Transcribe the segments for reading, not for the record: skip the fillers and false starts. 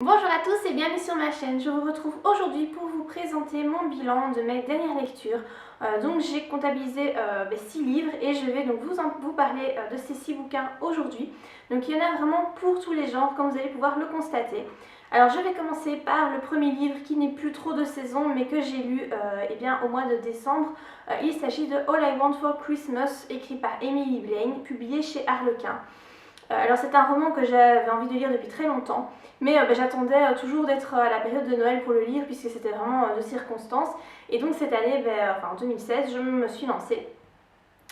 Bonjour à tous et bienvenue sur ma chaîne. Je vous retrouve aujourd'hui pour vous présenter mon bilan de mes dernières lectures. Donc j'ai comptabilisé 6 livres et je vais donc vous parler de ces 6 bouquins aujourd'hui. Donc il y en a vraiment pour tous les genres comme vous allez pouvoir le constater. Alors je vais commencer par le premier livre qui n'est plus trop de saison mais que j'ai lu au mois de décembre. Il s'agit de All I Want for Christmas, écrit par Emily Blaine, publié chez Harlequin. Alors c'est un roman que j'avais envie de lire depuis très longtemps, mais j'attendais toujours d'être à la période de Noël pour le lire puisque c'était vraiment de circonstance. Et donc cette année, en 2016, je me suis lancée.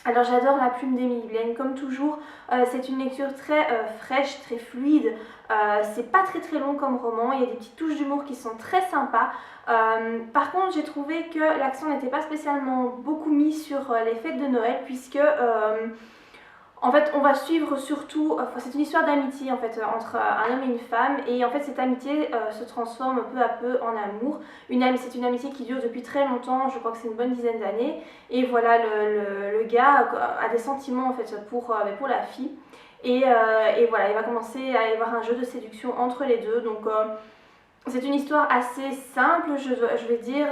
Alors j'adore la plume d'Emily Blaine, comme toujours, c'est une lecture très fraîche, très fluide, c'est pas très long comme roman, il y a des petites touches d'humour qui sont très sympas. Par contre j'ai trouvé que l'accent n'était pas spécialement beaucoup mis sur les fêtes de Noël puisque en fait, on va suivre surtout, c'est une histoire d'amitié en fait entre un homme et une femme, et en fait cette amitié se transforme peu à peu en amour. C'est une amitié qui dure depuis très longtemps, je crois que c'est une bonne dizaine d'années, et voilà le gars a des sentiments en fait pour la fille, et voilà il va commencer à y avoir un jeu de séduction entre les deux, donc c'est une histoire assez simple, je vais dire.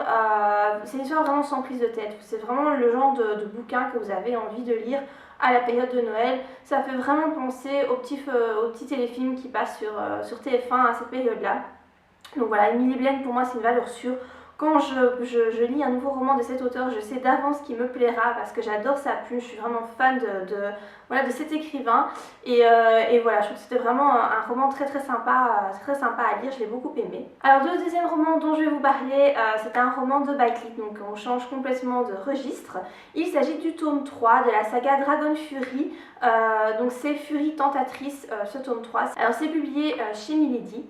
C'est une histoire vraiment sans prise de tête. C'est vraiment le genre de bouquin que vous avez envie de lire à la période de Noël. Ça fait vraiment penser aux petits téléfilms qui passent sur TF1 à cette période-là. Donc voilà, Emily Blaine pour moi c'est une valeur sûre. Quand je lis un nouveau roman de cet auteur, je sais d'avance qu'il me plaira parce que j'adore sa plume, je suis vraiment fan de cet écrivain. Et voilà, je trouve que c'était vraiment un roman très sympa à lire, je l'ai beaucoup aimé. Alors le deuxième roman dont je vais vous parler, c'est un roman de Backlit, donc on change complètement de registre. Il s'agit du tome 3 de la saga Dragon Fury, donc c'est Fury Tentatrice, ce tome 3. Alors c'est publié chez Milady.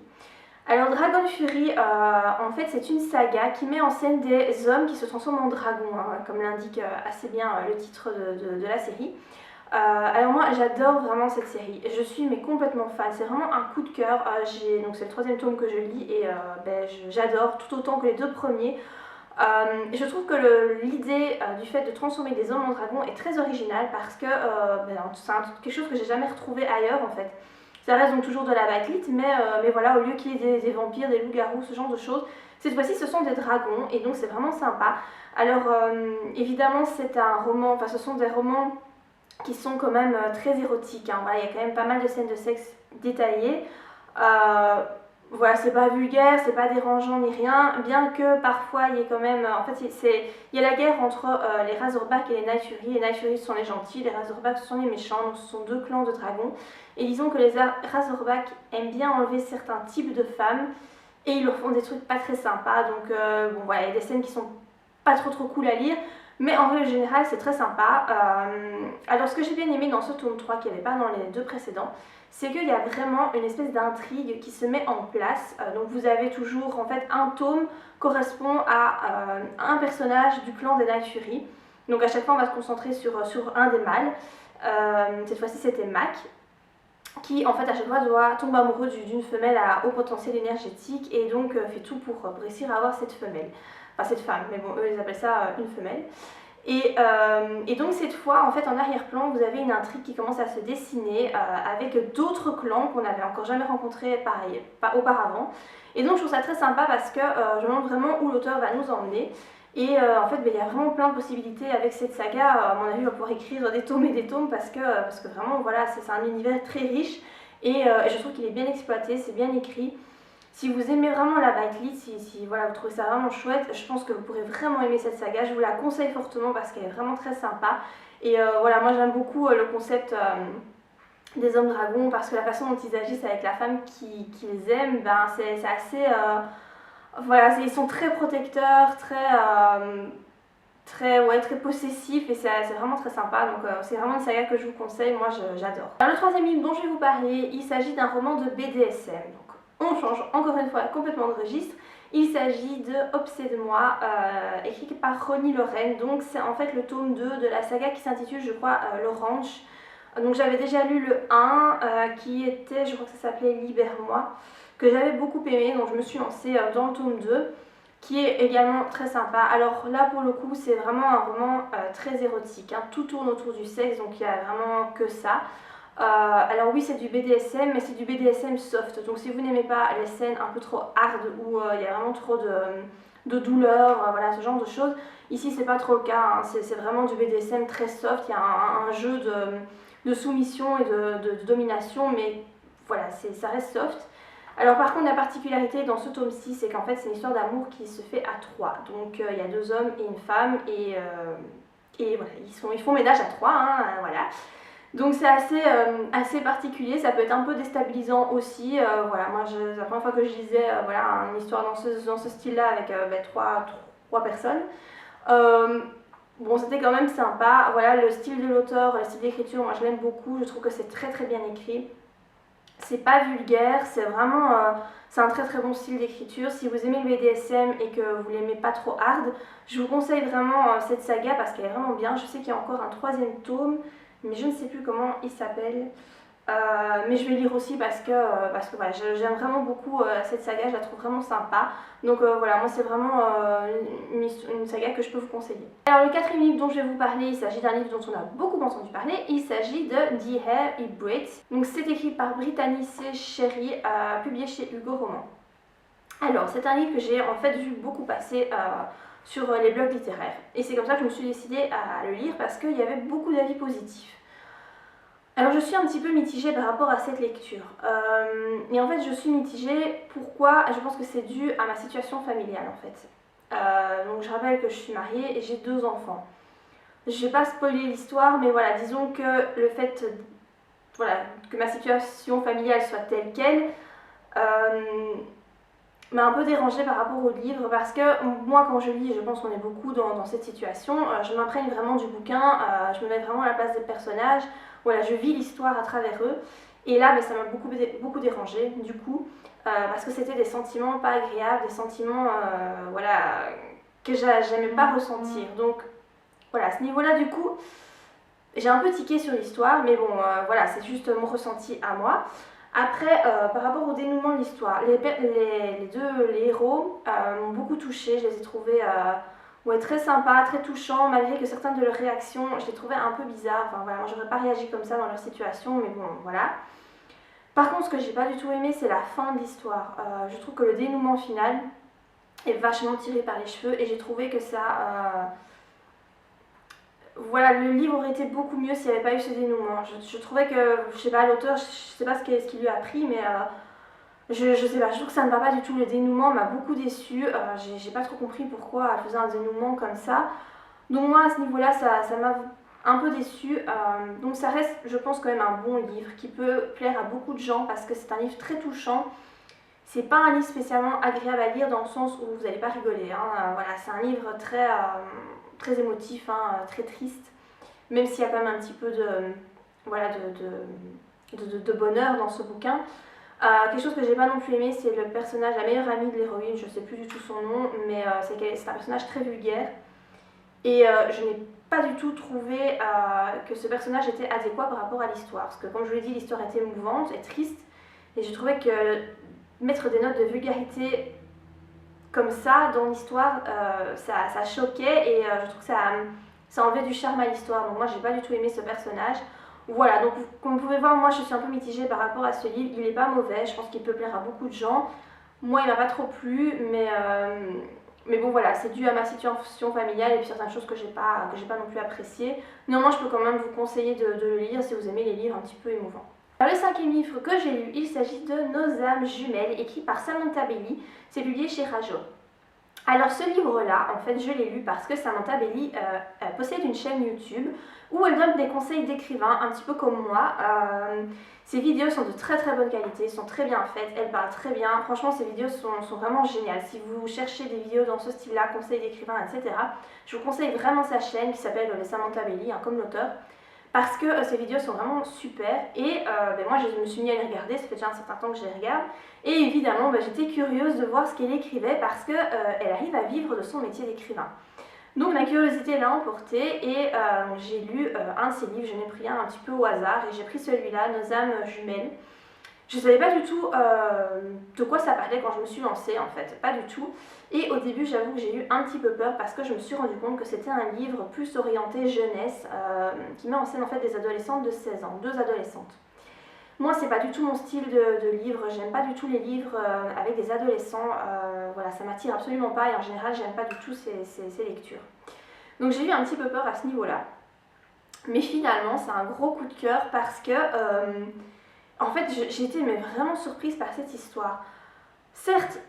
Alors Dragon Fury, en fait c'est une saga qui met en scène des hommes qui se transforment en dragons, hein, comme l'indique assez bien le titre de la série. Alors moi j'adore vraiment cette série, je suis mais complètement fan, c'est vraiment un coup de cœur. Donc c'est le troisième tome que je lis et j'adore tout autant que les deux premiers. Je trouve que l'idée du fait de transformer des hommes en dragons est très originale parce que c'est quelque chose que j'ai jamais retrouvé ailleurs en fait. Ça reste donc toujours de la backlit, mais voilà, au lieu qu'il y ait des vampires, des loups-garous, ce genre de choses, cette fois-ci ce sont des dragons et donc c'est vraiment sympa. Alors évidemment c'est un roman, enfin ce sont des romans qui sont quand même très érotiques, hein. Voilà, il y a quand même pas mal de scènes de sexe détaillées. Voilà, c'est pas vulgaire, c'est pas dérangeant ni rien, bien que parfois il y ait quand même. En fait, il y a la guerre entre les Razorback et les Night Fury. Les Night Fury sont les gentils, les Razorback sont les méchants, donc ce sont deux clans de dragons. Et disons que les Razorback aiment bien enlever certains types de femmes et ils leur font des trucs pas très sympas. Donc, bon, voilà, il y a des scènes qui sont pas trop cool à lire. Mais en règle générale, c'est très sympa. Alors, ce que j'ai bien aimé dans ce tome 3, qu'il n'y avait pas dans les deux précédents, c'est qu'il y a vraiment une espèce d'intrigue qui se met en place. Donc, vous avez toujours, en fait, un tome correspond à un personnage du clan des Night Fury. Donc, à chaque fois, on va se concentrer sur un des mâles. Cette fois-ci, c'était Mac, qui, en fait, à chaque fois, tomber amoureux d'une femelle à haut potentiel énergétique et donc fait tout pour réussir à avoir cette femelle. Enfin cette femme, mais bon, eux ils appellent ça une femelle. Et donc cette fois, en fait, en arrière-plan, vous avez une intrigue qui commence à se dessiner avec d'autres clans qu'on n'avait encore jamais rencontrés auparavant. Et donc je trouve ça très sympa parce que je me demande vraiment où l'auteur va nous emmener. Et en fait, il y a vraiment plein de possibilités avec cette saga. À mon avis, on va pouvoir écrire des tomes et des tomes parce que vraiment, voilà, c'est un univers très riche et je trouve qu'il est bien exploité, c'est bien écrit. Si vous aimez vraiment la backlit, si voilà, vous trouvez ça vraiment chouette, je pense que vous pourrez vraiment aimer cette saga. Je vous la conseille fortement parce qu'elle est vraiment très sympa. Et voilà, moi j'aime beaucoup le concept des hommes dragons parce que la façon dont ils agissent avec la femme qu'ils aiment, c'est assez... voilà, ils sont très protecteurs, très possessifs et c'est vraiment très sympa. Donc c'est vraiment une saga que je vous conseille, moi j'adore. Alors le troisième livre dont je vais vous parler, il s'agit d'un roman de BDSM. Donc on change encore une fois complètement de registre. Il s'agit de Obsède-moi, écrit par Ronnie Lorraine. Donc c'est en fait le tome 2 de la saga qui s'intitule, je crois, Le Ranch. Donc j'avais déjà lu le 1 qui était, je crois que ça s'appelait Libère-moi, que j'avais beaucoup aimé, donc je me suis lancée dans le tome 2 qui est également très sympa. Alors là pour le coup c'est vraiment un roman très érotique, hein. Tout tourne autour du sexe, donc il n'y a vraiment que ça. Alors oui, c'est du BDSM, mais c'est du BDSM soft. Donc si vous n'aimez pas les scènes un peu trop hard où il y a vraiment trop de douleur, voilà, ce genre de choses, ici c'est pas trop le cas, hein. C'est vraiment du BDSM très soft. Il y a un jeu de soumission et de domination, mais voilà, ça reste soft. Alors par contre, la particularité dans ce tome-ci, c'est qu'en fait c'est une histoire d'amour qui se fait à 3. Donc il y a 2 hommes et une femme, et voilà, ils font ménage à 3, hein, voilà. Donc c'est assez particulier, ça peut être un peu déstabilisant aussi. Voilà, moi la première fois que je lisais voilà, une histoire dans ce style-là avec trois personnes, bon, c'était quand même sympa. Voilà, le style de l'auteur, le style d'écriture, moi je l'aime beaucoup, je trouve que c'est très très bien écrit. C'est pas vulgaire, c'est vraiment c'est un très très bon style d'écriture. Si vous aimez le BDSM et que vous l'aimez pas trop hard, je vous conseille vraiment cette saga parce qu'elle est vraiment bien. Je sais qu'il y a encore un 3e tome, mais je ne sais plus comment il s'appelle. Mais je vais lire aussi parce que voilà, j'aime vraiment beaucoup cette saga, je la trouve vraiment sympa. Donc voilà, moi c'est vraiment une saga que je peux vous conseiller. Alors le 4e livre dont je vais vous parler, il s'agit d'un livre dont on a beaucoup entendu parler. Il s'agit de The Hair It Breaks. Donc c'est écrit par Brittany C. Sherry, publié chez Hugo Roman. Alors c'est un livre que j'ai en fait vu beaucoup passer sur les blogs littéraires. Et c'est comme ça que je me suis décidée à le lire parce qu'il y avait beaucoup d'avis positifs. Alors je suis un petit peu mitigée par rapport à cette lecture. Et en fait je suis mitigée, pourquoi? Je pense que c'est dû à ma situation familiale en fait. Donc je rappelle que je suis mariée et j'ai 2 enfants. Je vais pas spoiler l'histoire, mais voilà, disons que le fait voilà, que ma situation familiale soit telle qu'elle m'a un peu dérangée par rapport au livre parce que moi quand je lis, je pense qu'on est beaucoup dans cette situation, je m'imprègne vraiment du bouquin, je me mets vraiment à la place des personnages, voilà, je vis l'histoire à travers eux et là ça m'a beaucoup dérangée du coup parce que c'était des sentiments pas agréables, des sentiments voilà, que j'aimais pas ressentir. Donc voilà, à ce niveau là du coup j'ai un peu tiqué sur l'histoire, mais bon voilà, c'est juste mon ressenti à moi. Après, par rapport au dénouement de l'histoire, les héros m'ont beaucoup touchée, je les ai trouvés ouais, très sympas, très touchants, malgré que certaines de leurs réactions, je les trouvais un peu bizarres. Enfin voilà, moi j'aurais pas réagi comme ça dans leur situation, mais bon, voilà. Par contre, ce que j'ai pas du tout aimé, c'est la fin de l'histoire. Je trouve que le dénouement final est vachement tiré par les cheveux, et j'ai trouvé que ça... voilà, le livre aurait été beaucoup mieux s'il n'y avait pas eu ce dénouement. Je trouvais que, je sais pas, l'auteur, je sais pas ce qu'il lui a pris, mais je sais pas, je trouve que ça ne va pas du tout. Le dénouement m'a beaucoup déçue. J'ai pas trop compris pourquoi elle faisait un dénouement comme ça. Donc moi, à ce niveau-là, ça m'a un peu déçue. Donc ça reste, je pense, quand même un bon livre qui peut plaire à beaucoup de gens parce que c'est un livre très touchant. C'est pas un livre spécialement agréable à lire dans le sens où vous n'allez pas rigoler, hein. Voilà, c'est un livre très émotif, hein, très triste, même s'il y a quand même un petit peu voilà, de bonheur dans ce bouquin. Quelque chose que j'ai pas non plus aimé, c'est le personnage, la meilleure amie de l'héroïne, je sais plus du tout son nom, mais c'est un personnage très vulgaire. Et je n'ai pas du tout trouvé que ce personnage était adéquat par rapport à l'histoire. Parce que comme je vous l'ai dit, l'histoire était émouvante et triste. Et je trouvais que mettre des notes de vulgarité comme ça dans l'histoire, ça choquait et je trouve que ça enlevait du charme à l'histoire. Donc moi j'ai pas du tout aimé ce personnage. Voilà, donc comme vous pouvez voir, moi je suis un peu mitigée par rapport à ce livre. Il est pas mauvais, je pense qu'il peut plaire à beaucoup de gens. Moi il m'a pas trop plu, mais bon voilà, c'est dû à ma situation familiale et puis certaines choses que j'ai pas non plus appréciées. Néanmoins je peux quand même vous conseiller de le lire si vous aimez les livres un petit peu émouvants. Alors le 5e livre que j'ai lu, il s'agit de Nos âmes jumelles, écrit par Samantha Bailey, c'est publié chez Rajo. Alors ce livre-là, en fait, je l'ai lu parce que Samantha Bailey possède une chaîne YouTube où elle donne des conseils d'écrivains, un petit peu comme moi. Ses vidéos sont de très très bonne qualité, sont très bien faites, elle parle très bien. Franchement, ses vidéos sont vraiment géniales. Si vous cherchez des vidéos dans ce style-là, conseils d'écrivains, etc., je vous conseille vraiment sa chaîne qui s'appelle Samantha Bailey, hein, comme l'auteur. Parce que ces vidéos sont vraiment super et moi je me suis mis à les regarder, ça fait déjà un certain temps que je les regarde et évidemment j'étais curieuse de voir ce qu'elle écrivait parce qu'elle arrive à vivre de son métier d'écrivain. Donc ma curiosité l'a emportée et j'ai lu un de ses livres, je n'ai pris un petit peu au hasard et j'ai pris celui-là, Nos âmes jumelles. Je ne savais pas du tout de quoi ça parlait quand je me suis lancée en fait, pas du tout. Et au début j'avoue que j'ai eu un petit peu peur parce que je me suis rendu compte que c'était un livre plus orienté jeunesse qui met en scène en fait des adolescentes de 16 ans, 2 adolescentes. Moi, c'est pas du tout mon style de livre, j'aime pas du tout les livres avec des adolescents, voilà, ça m'attire absolument pas et en général, j'aime pas du tout ces lectures. Donc j'ai eu un petit peu peur à ce niveau-là. Mais finalement, c'est un gros coup de cœur parce que, en fait, j'ai été mais vraiment surprise par cette histoire. Certes,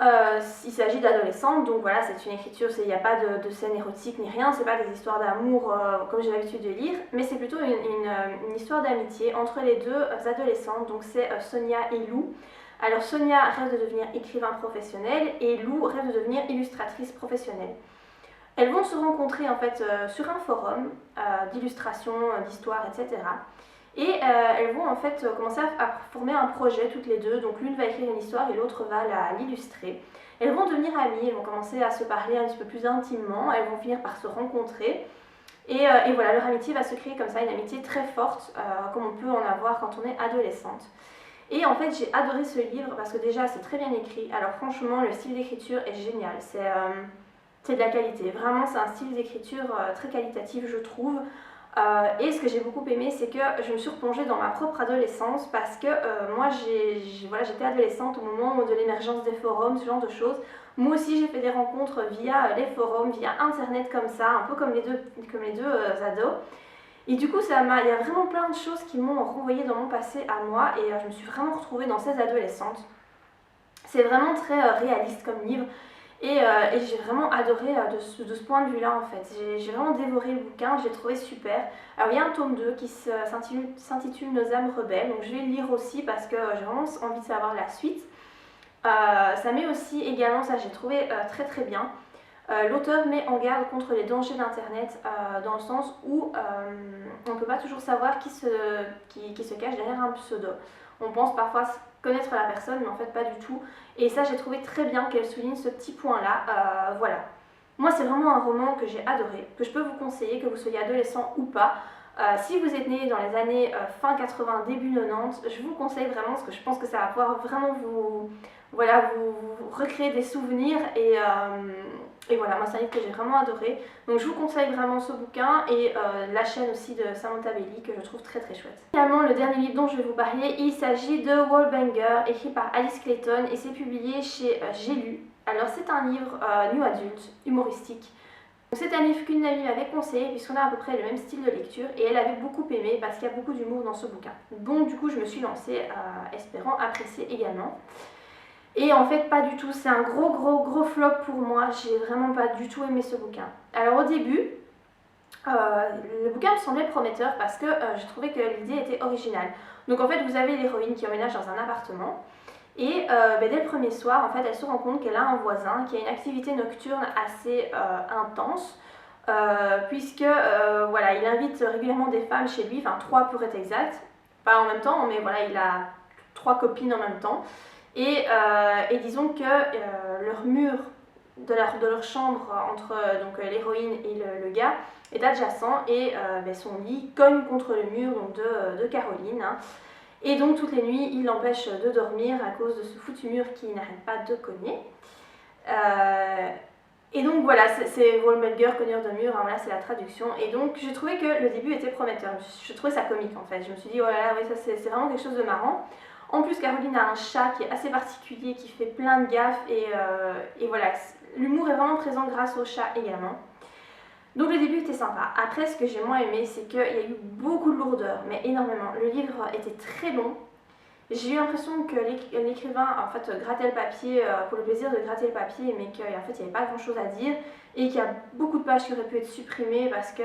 il s'agit d'adolescentes, donc voilà, c'est une écriture, il n'y a pas de scène érotique ni rien, c'est pas des histoires d'amour comme j'ai l'habitude de lire, mais c'est plutôt une histoire d'amitié entre les deux adolescentes, donc c'est Sonia et Lou. Alors Sonia rêve de devenir écrivain professionnel et Lou rêve de devenir illustratrice professionnelle. Elles vont se rencontrer en fait sur un forum d'illustration, d'histoire, etc. Et elles vont en fait commencer à former un projet toutes les deux. Donc l'une va écrire une histoire et l'autre va l'illustrer. Elles vont devenir amies, elles vont commencer à se parler un petit peu plus intimement, elles vont finir par se rencontrer. Et voilà, leur amitié va se créer comme ça, une amitié très forte, comme on peut en avoir quand on est adolescente. Et en fait, j'ai adoré ce livre parce que déjà, c'est très bien écrit. Alors franchement, le style d'écriture est génial. C'est de la qualité. Vraiment, c'est un style d'écriture très qualitatif, je trouve. Et ce que j'ai beaucoup aimé, c'est que je me suis replongée dans ma propre adolescence parce que moi, voilà, j'étais adolescente au moment de l'émergence des forums, ce genre de choses. Moi aussi, j'ai fait des rencontres via les forums, via Internet comme ça, un peu comme les deux ados. Et du coup, il y a vraiment plein de choses qui m'ont renvoyé dans mon passé à moi et je me suis vraiment retrouvée dans ces adolescentes. C'est vraiment très réaliste comme livre. Et j'ai vraiment adoré de ce point de vue-là en fait. J'ai vraiment dévoré le bouquin, j'ai trouvé super. Alors il y a un tome 2 qui s'intitule Nos âmes rebelles, donc je vais le lire aussi parce que j'ai vraiment envie de savoir la suite. Ça met aussi également, ça j'ai trouvé très très bien, l'auteur met en garde contre les dangers d'Internet dans le sens où on ne peut pas toujours savoir qui se cache derrière un pseudo. On pense parfois connaître la personne, mais en fait pas du tout. Et ça, j'ai trouvé très bien qu'elle souligne ce petit point-là. Voilà. Moi, c'est vraiment un roman que j'ai adoré, que je peux vous conseiller, que vous soyez adolescent ou pas. Si vous êtes né dans les années fin 80, début 90, je vous conseille vraiment parce que je pense que ça va pouvoir vraiment vous recréer des souvenirs et voilà, moi c'est un livre que j'ai vraiment adoré. Donc je vous conseille vraiment ce bouquin et la chaîne aussi de Samantha Bailey que je trouve très très chouette. Finalement, le dernier livre dont je vais vous parler, il s'agit de Wallbanger, écrit par Alice Clayton et c'est publié chez J'ai lu. Alors c'est un livre new adulte, humoristique. C'est un livre qu'une amie m'avait conseillé puisqu'on a à peu près le même style de lecture et elle avait beaucoup aimé parce qu'il y a beaucoup d'humour dans ce bouquin. Donc du coup je me suis lancée espérant apprécier également. Et en fait pas du tout, c'est un gros flop pour moi, j'ai vraiment pas du tout aimé ce bouquin. Alors au début, le bouquin me semblait prometteur parce que je trouvais que l'idée était originale. Donc en fait vous avez l'héroïne qui emménage dans un appartement et dès le premier soir en fait elle se rend compte qu'elle a un voisin qui a une activité nocturne assez intense puisque voilà, il invite régulièrement des femmes chez lui, enfin 3 pour être exact, pas en même temps mais voilà il a 3 copines en même temps. Et disons que leur mur de leur chambre entre l'héroïne et le gars est adjacent et son lit cogne contre le mur donc, de Caroline. Hein. Et donc toutes les nuits, il l'empêche de dormir à cause de ce foutu mur qui n'arrête pas de cogner. Et donc voilà, c'est Wallbanger, cogneur de mur, hein, voilà, c'est la traduction. Et donc j'ai trouvé que le début était prometteur. Je trouvais ça comique en fait. Je me suis dit, oh là là, oui, ça c'est vraiment quelque chose de marrant. En plus, Caroline a un chat qui est assez particulier, qui fait plein de gaffes et voilà, l'humour est vraiment présent grâce au chat également. Donc le début était sympa. Après, ce que j'ai moins aimé, c'est qu'il y a eu beaucoup de lourdeur, mais énormément. Le livre était très long. J'ai eu l'impression que l'écrivain en fait grattait le papier pour le plaisir de gratter le papier, mais qu'en fait il n'y avait pas grand chose à dire et qu'il y a beaucoup de pages qui auraient pu être supprimées parce que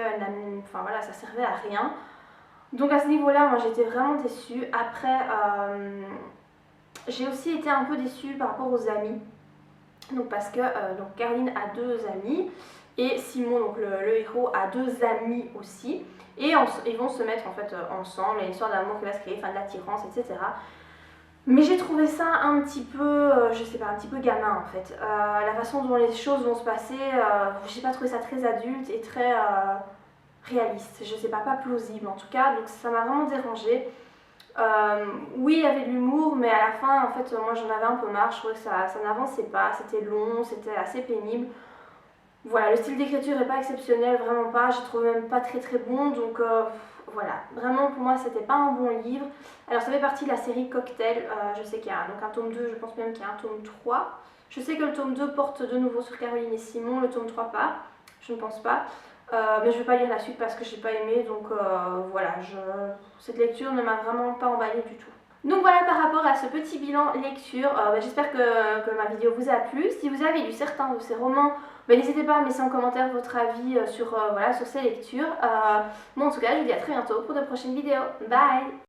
enfin, voilà, ça servait à rien. Donc à ce niveau-là, moi j'étais vraiment déçue. Après, j'ai aussi été un peu déçue par rapport aux amis. Donc parce que donc Caroline a 2 amis et Simon, donc le héros, a 2 amis aussi. Et ils vont se mettre en fait ensemble, il y a une histoire d'amour qui va se créer, enfin de l'attirance, etc. Mais j'ai trouvé ça un petit peu, je sais pas, un petit peu gamin en fait. La façon dont les choses vont se passer, j'ai pas trouvé ça très adulte et très réaliste, je sais pas plausible en tout cas, donc ça m'a vraiment dérangée. Oui, il y avait de l'humour, mais à la fin, en fait, moi j'en avais un peu marre, je trouvais que ça n'avançait pas, c'était long, c'était assez pénible. Voilà, le style d'écriture n'est pas exceptionnel, vraiment pas, je trouve même pas très bon, donc voilà, vraiment pour moi c'était pas un bon livre. Alors ça fait partie de la série Cocktail, je sais qu'il y a donc un tome 2, je pense même qu'il y a un tome 3. Je sais que le tome 2 porte de nouveau sur Caroline et Simon, le tome 3 pas, je ne pense pas. Mais je ne vais pas lire la suite parce que j'ai pas aimé, donc voilà, cette lecture ne m'a vraiment pas emballée du tout. Donc voilà par rapport à ce petit bilan lecture, j'espère que ma vidéo vous a plu. Si vous avez lu certains de ces romans, n'hésitez pas à me laisser en commentaire votre avis sur, voilà, sur ces lectures. Moi en tout cas je vous dis à très bientôt pour de prochaines vidéos. Bye!